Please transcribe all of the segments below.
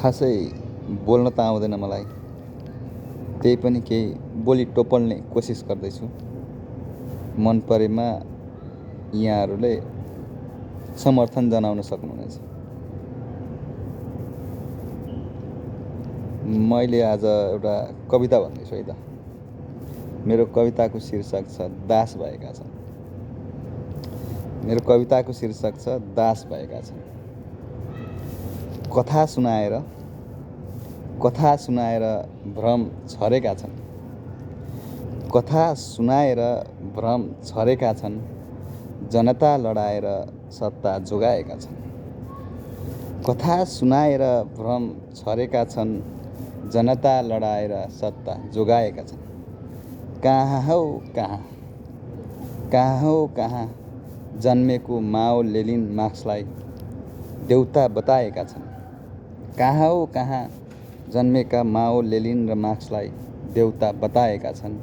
खासै बोल्न त आउँदैन मलाई, त्यही पनि केही बोली टोपल्ने कोसिस गर्दैछु। मन परेमा यहाँहरूले समर्थन जनाउन सक्नुहुनेछ। मैले आज एउटा कविता भन्दैछु है त। मेरो कविताको शीर्षक छ दास भएका छन्। मेरो कविताको शीर्षक छ दास भएका छन्। कथा सुनाएर भ्रम छरेका छन्। कथा सुनाएर भ्रम छरेका छन्। जनता लडाएर सत्ता जोगाएका छन्। कथा सुनाएर भ्रम छरेका छन्। जनता लडाएर सत्ता जोगाएका छन्। कहाँ हौ कहाँ जन्मेको माओ लेनिन मार्क्सलाई देउता बताएका छन्। कहाँ हौ कहाँ जन्मेका माओ लेनिन र मार्क्सलाई देउता बताएका छन्।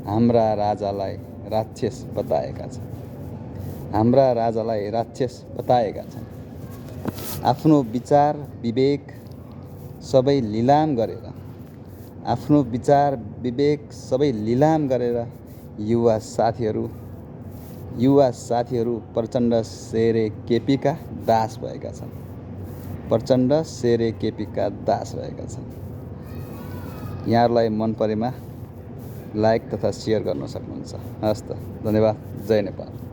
हाम्रा राजालाई राक्षस बताएका छन्। हाम्रा राजालाई राक्षस बताएका छन्। आफ्नो विचार विवेक सबै लिलाम गरेर युवा साथीहरू प्रचण्ड शेरे केपीका दास भएका छन्। यहाँहरूलाई मन परेमा लाइक तथा सेयर गर्न सक्नुहुन्छ। हस् त, धन्यवाद। जय नेपाल।